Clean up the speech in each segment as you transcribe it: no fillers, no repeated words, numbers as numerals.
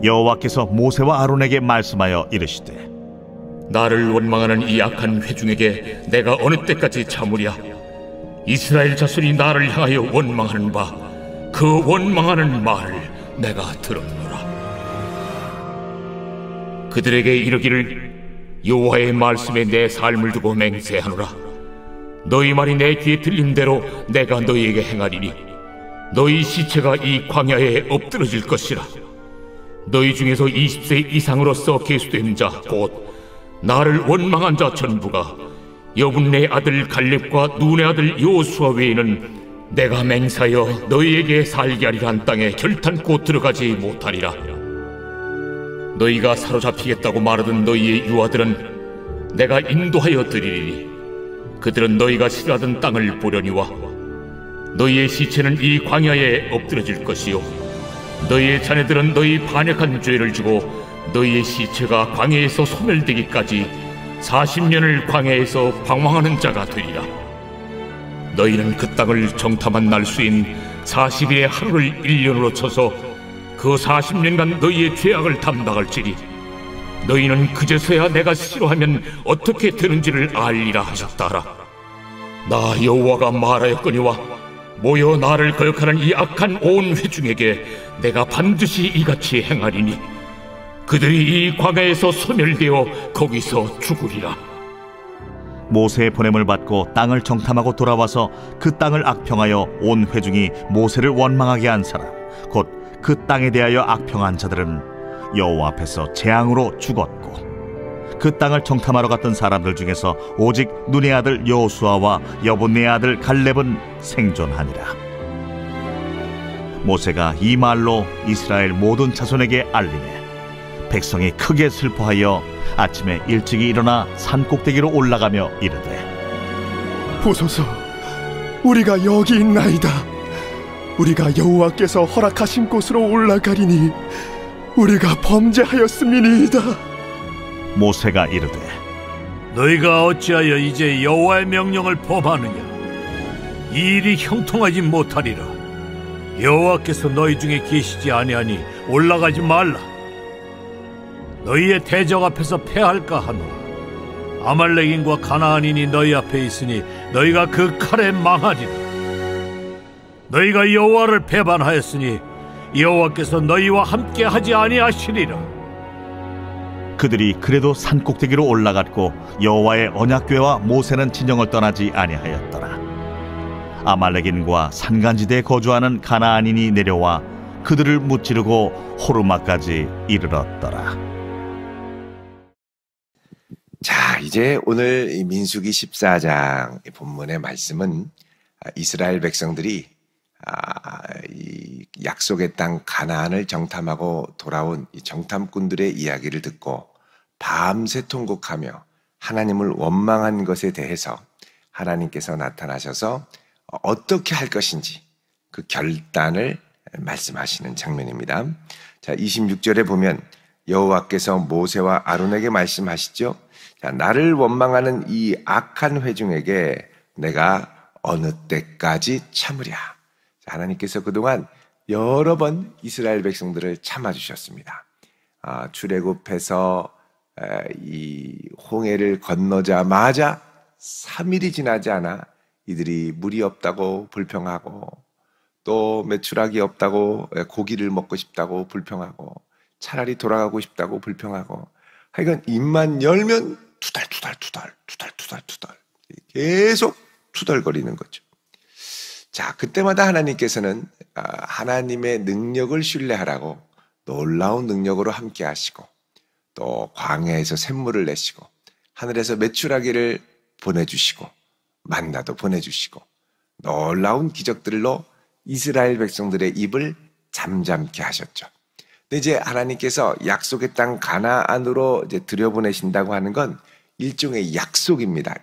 여호와께서 모세와 아론에게 말씀하여 이르시되 나를 원망하는 이 악한 회중에게 내가 어느 때까지 참으랴. 이스라엘 자손이 나를 향하여 원망하는 바 그 원망하는 말을 내가 들었노라. 그들에게 이르기를 여호와의 말씀에 내 삶을 두고 맹세하노라. 너희 말이 내 귀에 들린 대로 내가 너희에게 행하리니 너희 시체가 이 광야에 엎드러질 것이라. 너희 중에서 20세 이상으로서 계수된 자 곧 나를 원망한 자 전부가 여분네 아들 갈렙과 눈의 아들 여호수아 외에는 내가 맹세하여 너희에게 살게 하리라 한 땅에 결탄코 들어가지 못하리라. 너희가 사로잡히겠다고 말하던 너희의 유아들은 내가 인도하여 드리리니 그들은 너희가 싫어하던 땅을 보려니와 너희의 시체는 이 광야에 엎드러질 것이요 너희의 자녀들은 너희 반역한 죄를 지고 너희의 시체가 광야에서 소멸되기까지 40년을 광야에서 방황하는 자가 되리라. 너희는 그 땅을 정탐한 날수인 40일의 하루를 1년으로 쳐서 그 40년간 너희의 죄악을 담당할지니 너희는 그제서야 내가 싫어하면 어떻게 되는지를 알리라 하셨다라. 나 여호와가 말하였거니와 모여 나를 거역하는 이 악한 온 회중에게 내가 반드시 이같이 행하리니 그들이 이 광야에서 소멸되어 거기서 죽으리라. 모세의 보냄을 받고 땅을 정탐하고 돌아와서 그 땅을 악평하여 온 회중이 모세를 원망하게 한 사람 곧 그 땅에 대하여 악평한 자들은 여호와 앞에서 재앙으로 죽었고 그 땅을 정탐하러 갔던 사람들 중에서 오직 눈의 아들 여호수아와 여분네 아들 갈렙은 생존하니라. 모세가 이 말로 이스라엘 모든 자손에게 알리매 백성이 크게 슬퍼하여 아침에 일찍이 일어나 산 꼭대기로 올라가며 이르되 보소서, 우리가 여기 있나이다. 우리가 여호와께서 허락하신 곳으로 올라가리니 우리가 범죄하였음이니이다. 모세가 이르되 너희가 어찌하여 이제 여호와의 명령을 범하느냐? 이 일이 형통하지 못하리라. 여호와께서 너희 중에 계시지 아니하니 올라가지 말라. 너희의 대적 앞에서 패할까 하노라. 아말렉인과 가나안인이 너희 앞에 있으니 너희가 그 칼에 망하리라. 너희가 여호와를 배반하였으니 여호와께서 너희와 함께 하지 아니하시리라. 그들이 그래도 산 꼭대기로 올라갔고 여호와의 언약궤와 모세는 진영을 떠나지 아니하였더라. 아말렉인과 산간지대에 거주하는 가나안인이 내려와 그들을 무찌르고 호르마까지 이르렀더라. 자, 이제 오늘 이 민수기 14장 본문의 말씀은 이스라엘 백성들이 이 약속의 땅 가나안을 정탐하고 돌아온 이 정탐꾼들의 이야기를 듣고 밤새 통곡하며 하나님을 원망한 것에 대해서 하나님께서 나타나셔서 어떻게 할 것인지 그 결단을 말씀하시는 장면입니다. 자, 26절에 보면 여호와께서 모세와 아론에게 말씀하시죠. 자, 나를 원망하는 이 악한 회중에게 내가 어느 때까지 참으랴. 자, 하나님께서 그동안 여러 번 이스라엘 백성들을 참아주셨습니다. 출애굽해서 이 홍해를 건너자마자 3일이 지나지 않아 이들이 물이 없다고 불평하고 또 메추라기 없다고 고기를 먹고 싶다고 불평하고 차라리 돌아가고 싶다고 불평하고 하여간 입만 열면 투덜 계속 투덜거리는 거죠. 자, 그때마다 하나님께서는 하나님의 능력을 신뢰하라고 놀라운 능력으로 함께 하시고 또 광야에서 샘물을 내시고 하늘에서 메추라기를 보내주시고 만나도 보내주시고 놀라운 기적들로 이스라엘 백성들의 입을 잠잠케 하셨죠. 근데 이제 하나님께서 약속의 땅 가나안으로 이제 들여보내신다고 하는 건 일종의 약속입니다.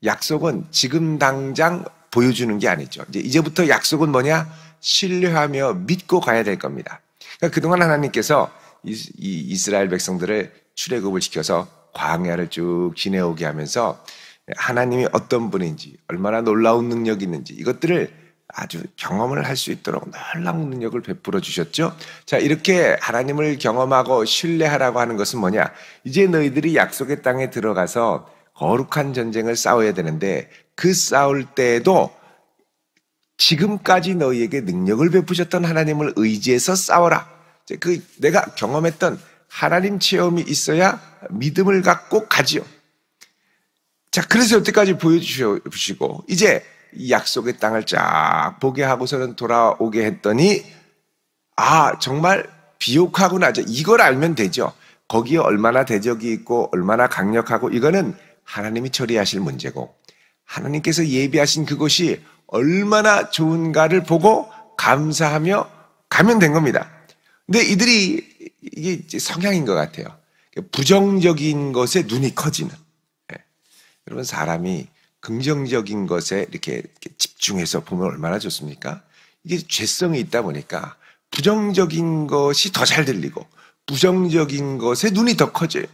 약속은 지금 당장 보여주는 게 아니죠. 이제부터 약속은 뭐냐? 신뢰하며 믿고 가야 될 겁니다. 그러니까 그동안 하나님께서 이스라엘 백성들을 출애굽을 시켜서 광야를 쭉 지내오게 하면서 하나님이 어떤 분인지, 얼마나 놀라운 능력이 있는지 이것들을 아주 경험을 할 수 있도록 놀라운 능력을 베풀어 주셨죠. 자, 이렇게 하나님을 경험하고 신뢰하라고 하는 것은 뭐냐? 이제 너희들이 약속의 땅에 들어가서 거룩한 전쟁을 싸워야 되는데 그 싸울 때에도 지금까지 너희에게 능력을 베푸셨던 하나님을 의지해서 싸워라. 그 내가 경험했던 하나님 체험이 있어야 믿음을 갖고 가지요. 자, 그래서 여태까지 보여주시고 이제 이 약속의 땅을 쫙 보게 하고서는 돌아오게 했더니 정말 비옥하구나. 이걸 알면 되죠. 거기에 얼마나 대적이 있고 얼마나 강력하고 이거는 하나님이 처리하실 문제고 하나님께서 예비하신 그것이 얼마나 좋은가를 보고 감사하며 가면 된 겁니다. 근데 이게 성향인 것 같아요. 부정적인 것에 눈이 커지는. 여러분, 사람이 긍정적인 것에 이렇게 집중해서 보면 얼마나 좋습니까? 이게 죄성이 있다 보니까 부정적인 것이 더 잘 들리고 부정적인 것에 눈이 더 커져요.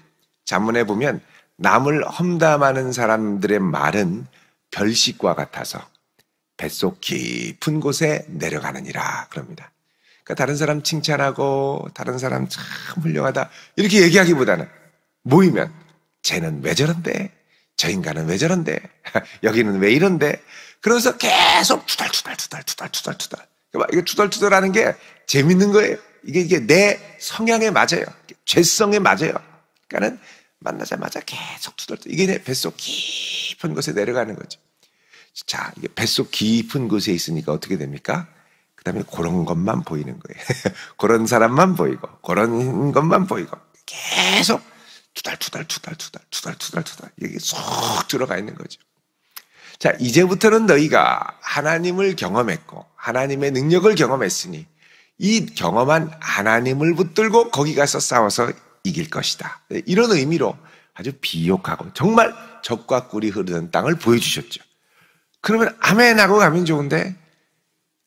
잠언에 보면 남을 험담하는 사람들의 말은 별식과 같아서 뱃속 깊은 곳에 내려가느니라 그럽니다. 그러니까 다른 사람 칭찬하고 다른 사람 참 훌륭하다 이렇게 얘기하기보다는 모이면 쟤는 왜 저런데? 저 인간은 왜 저런데? 여기는 왜 이런데? 그러면서 계속 투덜투덜. 이거 투덜투덜하는 게 재밌는 거예요. 이게 내 성향에 맞아요. 죄성에 맞아요. 그러니까는 만나자마자 계속 투덜투덜. 이게 내 뱃속 깊은 곳에 내려가는 거죠. 자, 이게 뱃속 깊은 곳에 있으니까 어떻게 됩니까? 그 다음에 그런 것만 보이는 거예요. 그런 사람만 보이고, 그런 것만 보이고, 계속 투덜투덜. 이게 쏙 들어가 있는 거죠. 자, 이제부터는 너희가 하나님을 경험했고, 하나님의 능력을 경험했으니, 이 경험한 하나님을 붙들고 거기 가서 싸워서 이길 것이다. 이런 의미로 아주 비옥하고 정말 적과 꿀이 흐르는 땅을 보여주셨죠. 그러면 아멘 하고 가면 좋은데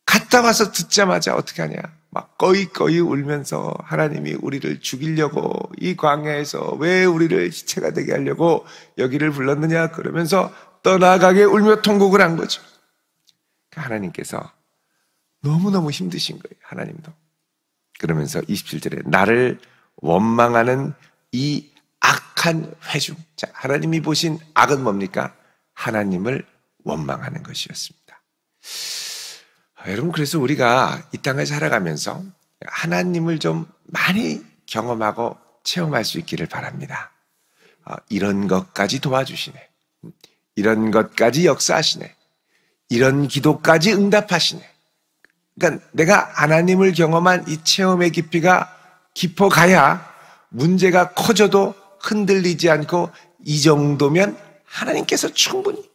갔다 와서 듣자마자 어떻게 하냐. 막 꺼이꺼이 울면서 하나님이 우리를 죽이려고 이 광야에서 왜 우리를 시체가 되게 하려고 여기를 불렀느냐 그러면서 떠나가게 울며 통곡을 한 거죠. 하나님께서 너무너무 힘드신 거예요. 하나님도. 그러면서 27절에 나를 원망하는 이 악한 회중. 자, 하나님이 보신 악은 뭡니까? 하나님을 원망하는 것이었습니다. 여러분, 그래서 우리가 이 땅을 살아가면서 하나님을 좀 많이 경험하고 체험할 수 있기를 바랍니다. 이런 것까지 도와주시네. 이런 것까지 역사하시네. 이런 기도까지 응답하시네. 그러니까 내가 하나님을 경험한 이 체험의 깊이가 깊어가야 문제가 커져도 흔들리지 않고 이 정도면 하나님께서 충분히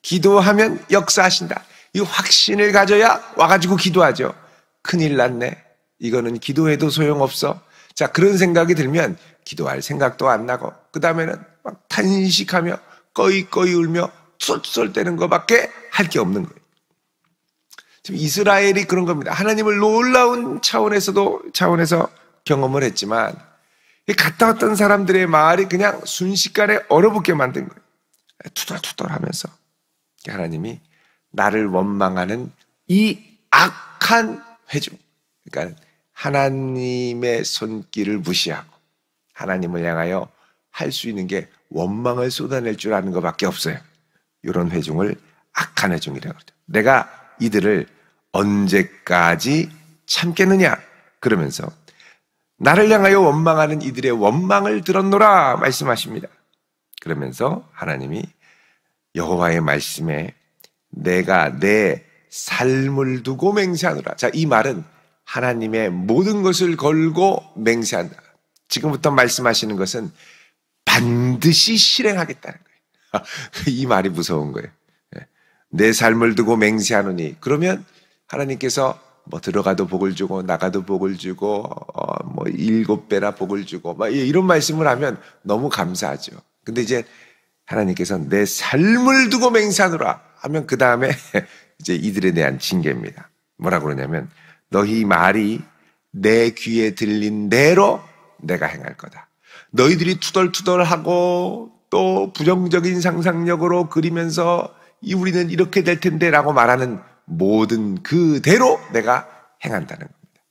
기도하면 역사하신다. 이 확신을 가져야 와가지고 기도하죠. 큰일 났네. 이거는 기도해도 소용없어. 자, 그런 생각이 들면 기도할 생각도 안 나고 그 다음에는 막 탄식하며 꺼이꺼이 울며 쏠쏠대는 것밖에 할 게 없는 거예요. 지금 이스라엘이 그런 겁니다. 하나님을 놀라운 차원에서 경험을 했지만 갔다 왔던 사람들의 말이 그냥 순식간에 얼어붙게 만든 거예요. 투덜투덜하면서 하나님이 나를 원망하는 이 악한 회중, 그러니까 하나님의 손길을 무시하고 하나님을 향하여 할 수 있는 게 원망을 쏟아낼 줄 아는 것밖에 없어요. 이런 회중을 악한 회중이라고 그러죠. 내가 이들을 언제까지 참겠느냐 그러면서 나를 향하여 원망하는 이들의 원망을 들었노라 말씀하십니다. 그러면서 하나님이 여호와의 말씀에 내가 내 삶을 두고 맹세하노라. 자, 이 말은 하나님의 모든 것을 걸고 맹세한다. 지금부터 말씀하시는 것은 반드시 실행하겠다는 거예요. 이 말이 무서운 거예요. 내 삶을 두고 맹세하노니 그러면 하나님께서 뭐 들어가도 복을 주고 나가도 복을 주고 뭐 7배나 복을 주고 막 이런 말씀을 하면 너무 감사하죠. 근데 이제 하나님께서 내 삶을 두고 맹세하노라 하면 그 다음에 이제 이들에 대한 징계입니다. 뭐라고 그러냐면 너희 말이 내 귀에 들린 대로 내가 행할 거다. 너희들이 투덜투덜하고 또 부정적인 상상력으로 그리면서 우리는 이렇게 될 텐데 라고 말하는 모든 그대로 내가 행한다는 겁니다.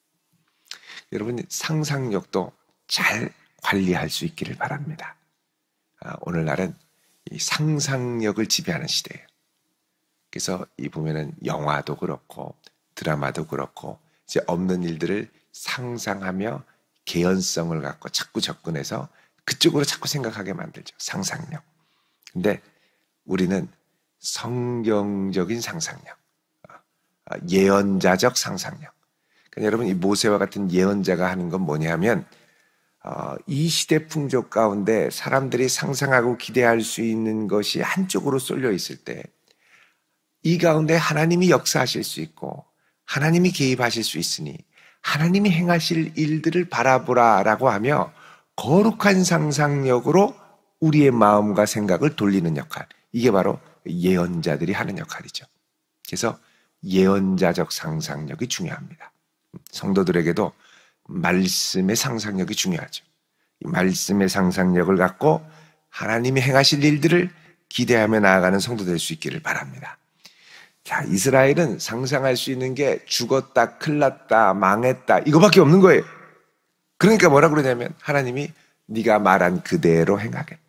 여러분, 상상력도 잘 관리할 수 있기를 바랍니다. 오늘날은 이 상상력을 지배하는 시대예요. 그래서 이 보면은 영화도 그렇고 드라마도 그렇고 이제 없는 일들을 상상하며 개연성을 갖고 자꾸 접근해서 그쪽으로 자꾸 생각하게 만들죠. 상상력. 근데 우리는 성경적인 상상력, 예언자적 상상력. 그러니까 여러분, 이 모세와 같은 예언자가 하는 건 뭐냐면 이 시대 풍조 가운데 사람들이 상상하고 기대할 수 있는 것이 한쪽으로 쏠려 있을 때 이 가운데 하나님이 역사하실 수 있고 하나님이 개입하실 수 있으니 하나님이 행하실 일들을 바라보라라고 하며 거룩한 상상력으로 우리의 마음과 생각을 돌리는 역할, 이게 바로 예언자들이 하는 역할이죠. 그래서 예언자적 상상력이 중요합니다. 성도들에게도 말씀의 상상력이 중요하죠. 이 말씀의 상상력을 갖고 하나님이 행하실 일들을 기대하며 나아가는 성도 될 수 있기를 바랍니다. 자, 이스라엘은 상상할 수 있는 게 죽었다, 큰일 났다, 망했다, 이거밖에 없는 거예요. 그러니까 뭐라 그러냐면 하나님이 네가 말한 그대로 행하겠다.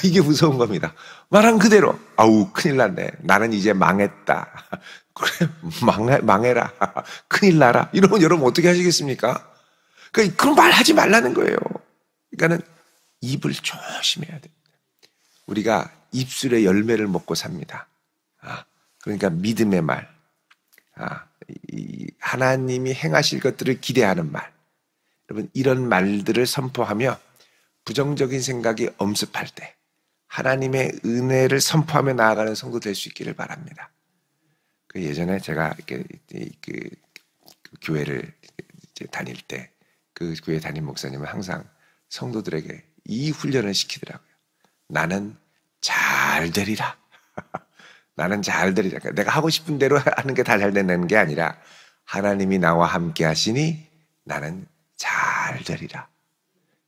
이게 무서운 겁니다. 말한 그대로. 아우, 큰일 났네. 나는 이제 망했다. 그래, 망해라. 큰일 나라. 이러면 여러분 어떻게 하시겠습니까? 그런 말 하지 말라는 거예요. 그러니까는 입을 조심해야 됩니다. 우리가 입술의 열매를 먹고 삽니다. 그러니까 믿음의 말, 하나님이 행하실 것들을 기대하는 말, 여러분 이런 말들을 선포하며 부정적인 생각이 엄습할 때 하나님의 은혜를 선포하며 나아가는 성도 될 수 있기를 바랍니다. 예전에 제가 그 교회를 이제 다닐 때 그 교회 담임 목사님은 항상 성도들에게 이 훈련을 시키더라고요. 나는 잘 되리라. 나는 잘 되리라. 내가 하고 싶은 대로 하는 게 다 잘 되는 게 아니라 하나님이 나와 함께 하시니 나는 잘 되리라.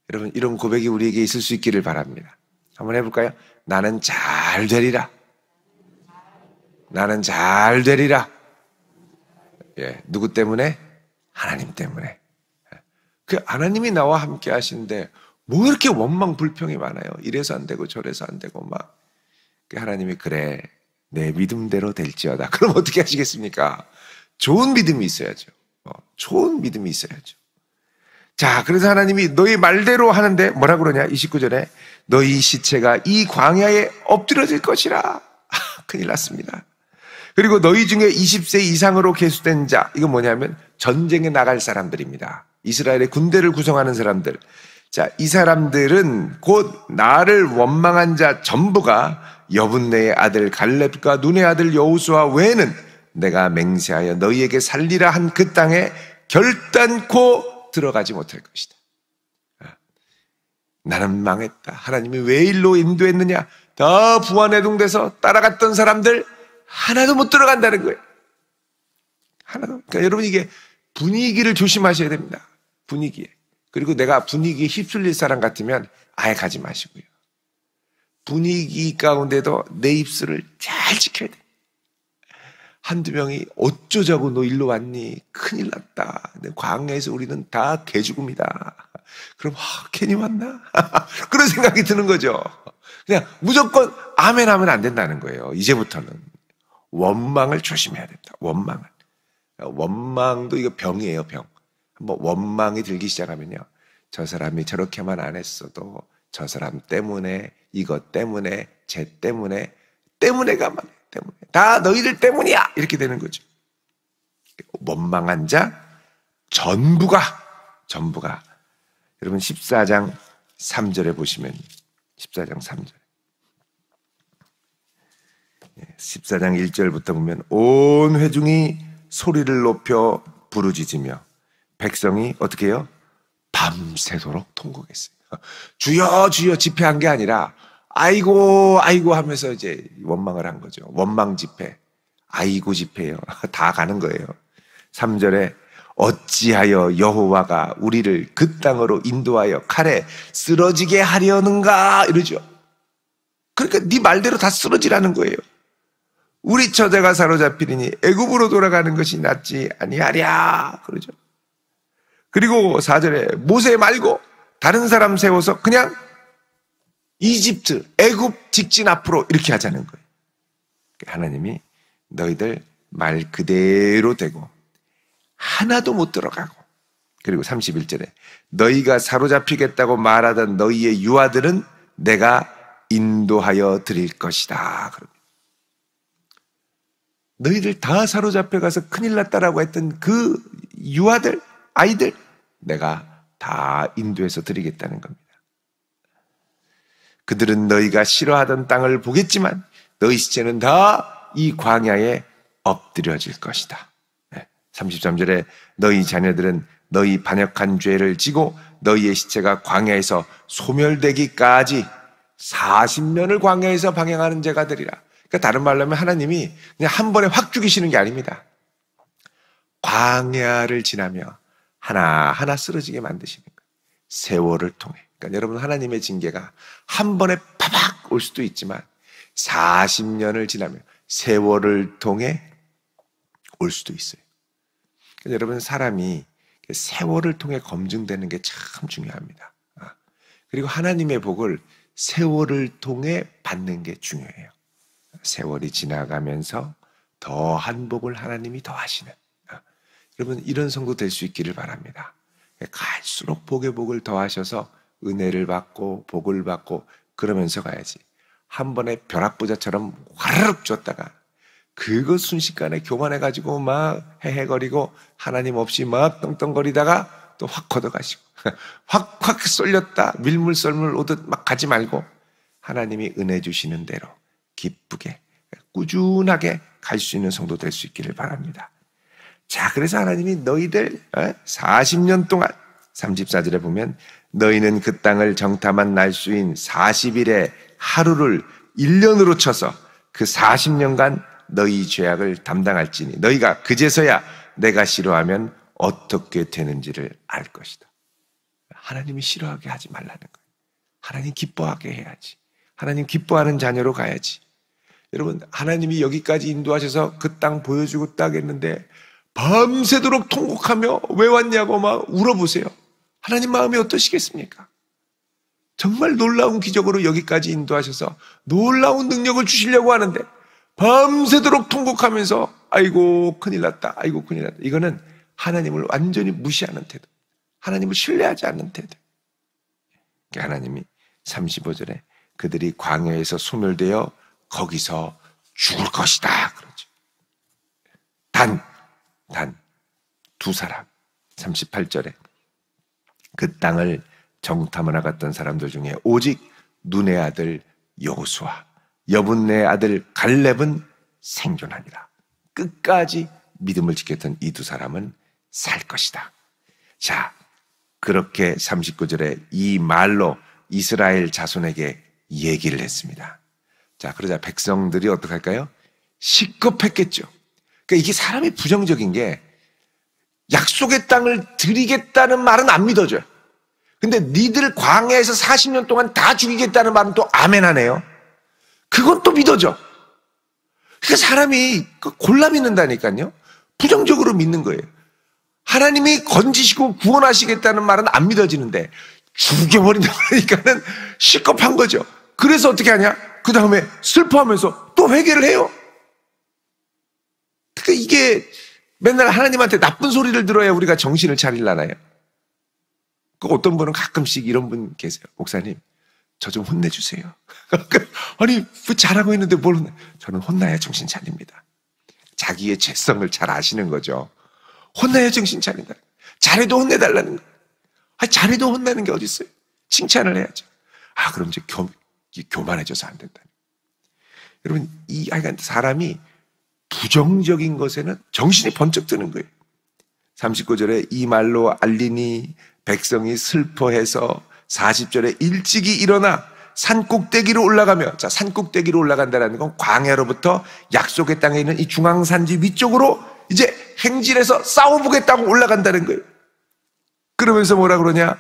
여러분, 이런 고백이 우리에게 있을 수 있기를 바랍니다. 한번 해볼까요? 나는 잘 되리라. 나는 잘 되리라. 예, 누구 때문에? 하나님 때문에. 그 하나님이 나와 함께 하시는데 뭐 이렇게 원망 불평이 많아요. 이래서 안 되고 저래서 안 되고 막. 그 하나님이 그래, 내 믿음대로 될지어다. 그럼 어떻게 하시겠습니까? 좋은 믿음이 있어야죠. 좋은 믿음이 있어야죠. 자, 그래서 하나님이 너희 말대로 하는데 뭐라 그러냐? 29절에 너희 시체가 이 광야에 엎드려질 것이라. 큰일 났습니다. 그리고 너희 중에 20세 이상으로 계수된 자, 이건 뭐냐면 전쟁에 나갈 사람들입니다. 이스라엘의 군대를 구성하는 사람들. 자, 이 사람들은 곧 나를 원망한 자 전부가 여분네의 아들 갈렙과 눈의 아들 여호수아 외에는 내가 맹세하여 너희에게 살리라 한 그 땅에 결단코 들어가지 못할 것이다. 나는 망했다. 하나님이 왜 일로 인도했느냐? 다 부안해동돼서 따라갔던 사람들 하나도 못 들어간다는 거예요. 하나도. 그러니까 여러분, 이게 분위기를 조심하셔야 됩니다. 분위기에. 그리고 내가 분위기에 휩쓸릴 사람 같으면 아예 가지 마시고요. 분위기 가운데도 내 입술을 잘 지켜야 돼. 한두 명이 어쩌자고 너 일로 왔니? 큰일 났다. 광야에서 우리는 다 개죽음이다. 그럼 괜히 왔나? 그런 생각이 드는 거죠. 그냥 무조건 아멘 하면 안 된다는 거예요. 이제부터는 원망을 조심해야 됩니다. 원망도 이거 병이에요, 병. 한번 원망이 들기 시작하면요, 저 사람이 저렇게만 안 했어도 저 사람 때문에, 이것 때문에, 쟤 때문에, 때문에가 막 때문에 다 너희들 때문이야 이렇게 되는 거죠. 원망한 자 전부가 여러분 14장 3절에 보시면 14장 3절 14장 1절부터 보면 온 회중이 소리를 높여 부르짖으며 백성이 어떻게 해요? 밤새도록 통곡했어요. 주여 주여 집회한 게 아니라 아이고 아이고 하면서 이제 원망을 한 거죠. 원망 집회, 아이고 집회예요. 다 가는 거예요. 3절에 어찌하여 여호와가 우리를 그 땅으로 인도하여 칼에 쓰러지게 하려는가 이러죠. 그러니까 네 말대로 다 쓰러지라는 거예요. 우리 처자가 사로잡히리니 애굽으로 돌아가는 것이 낫지 아니하랴 그러죠. 그리고 4절에 모세 말고 다른 사람 세워서 그냥 이집트, 애굽 직진 앞으로 이렇게 하자는 거예요. 하나님이 너희들 말 그대로 되고 하나도 못 들어가고, 그리고 31절에 너희가 사로잡히겠다고 말하던 너희의 유아들은 내가 인도하여 드릴 것이다. 너희들 다 사로잡혀 가서 큰일 났다라고 했던 그 유아들, 아이들 내가 다 인도해서 드리겠다는 겁니다. 그들은 너희가 싫어하던 땅을 보겠지만 너희 시체는 다 이 광야에 엎드려질 것이다. 33절에 너희 자녀들은 너희 반역한 죄를 지고 너희의 시체가 광야에서 소멸되기까지 40년을 광야에서 방향하는 자가 되리라. 그러니까 다른 말로 하면 하나님이 그냥 한 번에 확 죽이시는 게 아닙니다. 광야를 지나며 하나하나 쓰러지게 만드시는 거예요. 세월을 통해. 그러니까 여러분, 하나님의 징계가 한 번에 파박 올 수도 있지만 40년을 지나며 세월을 통해 올 수도 있어요. 그러니까 여러분, 사람이 세월을 통해 검증되는 게 참 중요합니다. 그리고 하나님의 복을 세월을 통해 받는 게 중요해요. 세월이 지나가면서 더한 복을 하나님이 더하시는, 여러분, 이런 성도 될 수 있기를 바랍니다. 갈수록 복의 복을 더하셔서 은혜를 받고 복을 받고 그러면서 가야지. 한 번에 벼락부자처럼 화르륵 줬다가 그거 순식간에 교만해가지고 막 헤헤거리고 하나님 없이 막 떵떵거리다가 또 확 걷어가시고 확 쏠렸다 밀물 썰물 오듯 막 가지 말고 하나님이 은혜 주시는 대로 기쁘게 꾸준하게 갈 수 있는 성도 될 수 있기를 바랍니다. 자, 그래서 하나님이 너희들 40년 동안 34절에 보면 너희는 그 땅을 정탐한 날수인 40일의 하루를 1년으로 쳐서 그 40년간 너희 죄악을 담당할지니 너희가 그제서야 내가 싫어하면 어떻게 되는지를 알 것이다. 하나님이 싫어하게 하지 말라는 거예요. 하나님 기뻐하게 해야지. 하나님 기뻐하는 자녀로 가야지. 여러분, 하나님이 여기까지 인도하셔서 그 땅 보여주고 딱 했는데 밤새도록 통곡하며 왜 왔냐고 막 울어보세요. 하나님 마음이 어떠시겠습니까? 정말 놀라운 기적으로 여기까지 인도하셔서 놀라운 능력을 주시려고 하는데 밤새도록 통곡하면서 아이고 큰일 났다, 아이고 큰일 났다. 이거는 하나님을 완전히 무시하는 태도, 하나님을 신뢰하지 않는 태도. 하나님이 35절에 그들이 광야에서 소멸되어 거기서 죽을 것이다 그러죠. 단 두 사람. 38절에 그 땅을 정탐하러 갔던 사람들 중에 오직 눈의 아들 여호수아, 여분네 아들 갈렙은 생존하니라. 끝까지 믿음을 지켰던 이 두 사람은 살 것이다. 자, 그렇게 39절에 이 말로 이스라엘 자손에게 얘기를 했습니다. 자, 그러자 백성들이 어떻게 할까요? 시급했겠죠. 그러니까 이게 사람이 부정적인 게 약속의 땅을 드리겠다는 말은 안 믿어져요. 근데 니들 광야에서 40년 동안 다 죽이겠다는 말은 또 아멘하네요. 그건 또 믿어져. 그러니까 사람이 골라 믿는다니까요. 부정적으로 믿는 거예요. 하나님이 건지시고 구원하시겠다는 말은 안 믿어지는데 죽여버린다니까는 시급한 거죠. 그래서 어떻게 하냐? 그 다음에 슬퍼하면서 또 회개를 해요. 그러니까 이게 맨날 하나님한테 나쁜 소리를 들어야 우리가 정신을 차리려나요? 그 어떤 분은 가끔씩 이런 분 계세요. 목사님, 저 좀 혼내주세요. 아니, 왜 잘하고 있는데 뭘 혼내? 저는 혼나야 정신 차립니다. 자기의 죄성을 잘 아시는 거죠. 혼나야 정신 차린다. 잘해도 혼내달라는 거예요. 아니, 잘해도 혼나는 게 어디 있어요? 칭찬을 해야죠. 아, 그럼 이제 교만해져서 안 된다. 여러분, 사람이 부정적인 것에는 정신이 번쩍 드는 거예요. 39절에 이 말로 알리니 백성이 슬퍼해서 40절에 일찍이 일어나 산꼭대기로 올라가며, 자, 산꼭대기로 올라간다는 건 광야로부터 약속의 땅에 있는 이 중앙산지 위쪽으로 이제 행진해서 싸워보겠다고 올라간다는 거예요. 그러면서 뭐라 그러냐?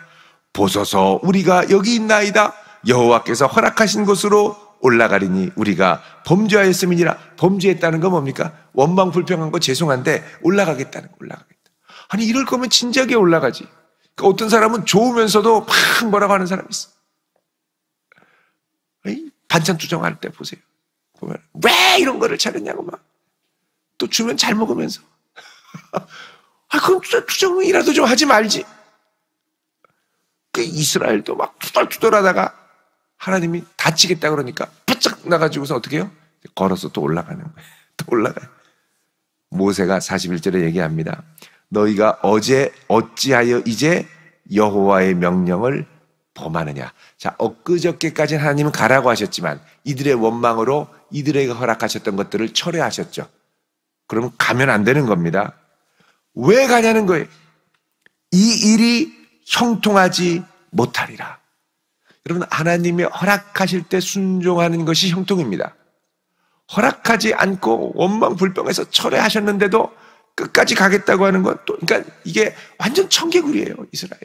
보소서, 우리가 여기 있나이다. 여호와께서 허락하신 곳으로 올라가리니 우리가 범죄하였음이니라. 범죄했다는 건 뭡니까? 원망 불평한 거 죄송한데 올라가겠다는 거, 올라가겠다. 아니 이럴 거면 진작에 올라가지. 그러니까 어떤 사람은 좋으면서도 막 뭐라고 하는 사람이 있어. 반찬 투정할 때 보세요. 보면 왜 이런 거를 차렸냐고 막. 또 주면 잘 먹으면서. 그럼 투정이라도 좀 하지 말지. 그 이스라엘도 막 투덜투덜하다가 하나님이 다치겠다 그러니까 바짝 나가지고서 어떻게 해요? 걸어서 또 올라가는 거예요. 또 올라가요. 모세가 41절에 얘기합니다. 너희가 어제 어찌하여 이제 여호와의 명령을 범하느냐. 자, 엊그저께까지는 하나님은 가라고 하셨지만 이들의 원망으로 이들에게 허락하셨던 것들을 철회하셨죠. 그러면 가면 안 되는 겁니다. 왜 가냐는 거예요. 이 일이 형통하지 못하리라. 여러분, 하나님이 허락하실 때 순종하는 것이 형통입니다. 허락하지 않고 원망 불평해서 철회하셨는데도 끝까지 가겠다고 하는 건 또, 그러니까 이게 완전 청개구리예요, 이스라엘.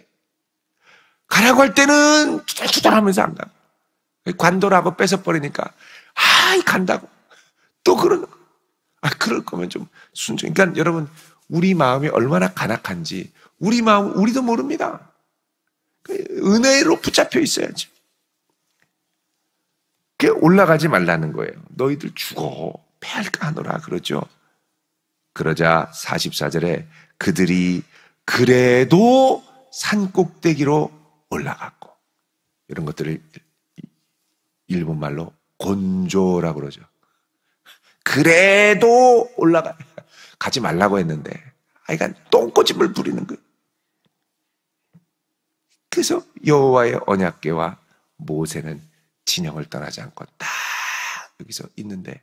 가라고 할 때는 투덜투덜 하면서 안 가고, 관도라고 뺏어버리니까, 간다고. 또 그러는 거. 그럴 거면 좀 순종. 그러니까 여러분, 우리 마음이 얼마나 간악한지, 우리 마음, 우리도 모릅니다. 은혜로 붙잡혀 있어야지. 그게 올라가지 말라는 거예요. 너희들 죽어. 패할까 하노라. 그러죠. 그러자 44절에 그들이 그래도 산 꼭대기로 올라갔고, 이런 것들을 일본 말로 곤조라고 그러죠. 그래도 올라가. 가지 말라고 했는데, 그러니까 똥꼬집을 부리는 거예요. 그래서 여호와의 언약궤와 모세는 진영을 떠나지 않고 딱 여기서 있는데,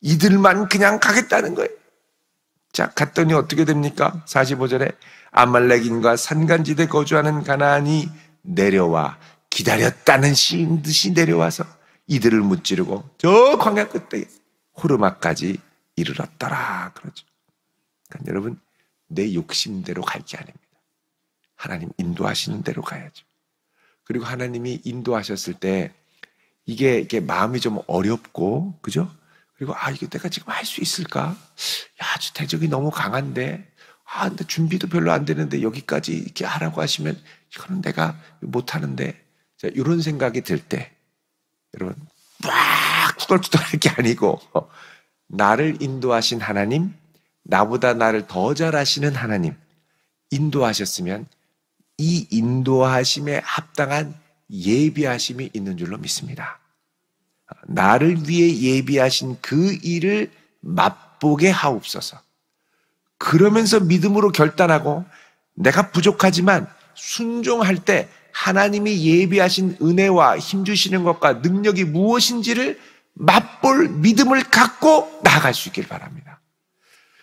이들만 그냥 가겠다는 거예요. 자, 갔더니 어떻게 됩니까? 45절에 아말렉인과 산간지대 거주하는 가나안이 내려와 기다렸다는 시인 듯이 내려와서 이들을 무찌르고 저 광야 끝에 호르마까지 이르렀더라. 그러죠. 그러니까 여러분, 내 욕심대로 갈 게 아닙니다. 하나님 인도하시는 대로 가야죠. 그리고 하나님이 인도하셨을 때 이게 마음이 좀 어렵고, 그죠? 그리고 이거 내가 지금 할 수 있을까? 저 대적이 너무 강한데, 근데 준비도 별로 안 되는데 여기까지 이렇게 하라고 하시면 이거는 내가 못 하는데. 자, 이런 생각이 들 때, 여러분, 막 투덜투덜할 게 아니고, 나를 인도하신 하나님, 나보다 나를 더 잘 아시는 하나님, 인도하셨으면 이 인도하심에 합당한 예비하심이 있는 줄로 믿습니다. 나를 위해 예비하신 그 일을 맛보게 하옵소서. 그러면서 믿음으로 결단하고, 내가 부족하지만 순종할 때 하나님이 예비하신 은혜와 힘주시는 것과 능력이 무엇인지를 맛볼 믿음을 갖고 나아갈 수 있길 바랍니다.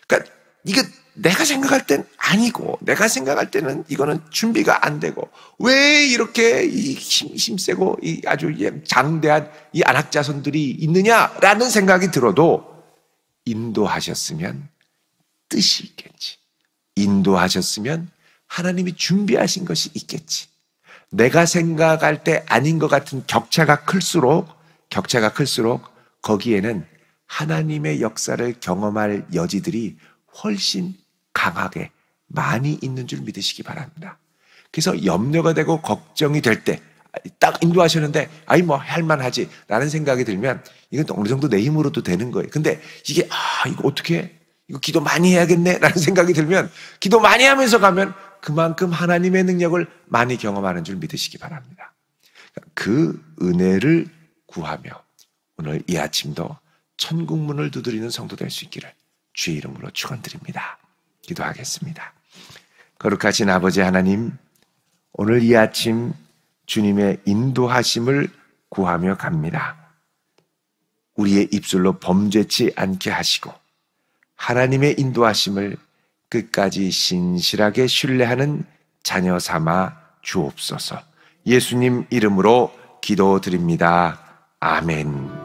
그러니까 이게 내가 생각할 땐 아니고, 내가 생각할 때는 이거는 준비가 안 되고, 왜 이렇게 이 힘세고 이 아주 장대한 이 안악자손들이 있느냐라는 생각이 들어도, 인도하셨으면 뜻이 있겠지. 인도하셨으면 하나님이 준비하신 것이 있겠지. 내가 생각할 때 아닌 것 같은 격차가 클수록 거기에는 하나님의 역사를 경험할 여지들이 훨씬 강하게 많이 있는 줄 믿으시기 바랍니다. 그래서 염려가 되고 걱정이 될 때, 딱 인도하셨는데 뭐 할만하지 라는 생각이 들면 이건 어느 정도 내 힘으로도 되는 거예요. 근데 이게 이거 어떻게 해? 이거 기도 많이 해야겠네 라는 생각이 들면, 기도 많이 하면서 가면 그만큼 하나님의 능력을 많이 경험하는 줄 믿으시기 바랍니다. 그 은혜를 구하며 오늘 이 아침도 천국 문을 두드리는 성도 될 수 있기를 주의 이름으로 축원드립니다. 기도하겠습니다. 거룩하신 아버지 하나님, 오늘 이 아침 주님의 인도하심을 구하며 갑니다. 우리의 입술로 범죄치 않게 하시고 하나님의 인도하심을 끝까지 신실하게 신뢰하는 자녀 삼아 주옵소서. 예수님 이름으로 기도드립니다. 아멘.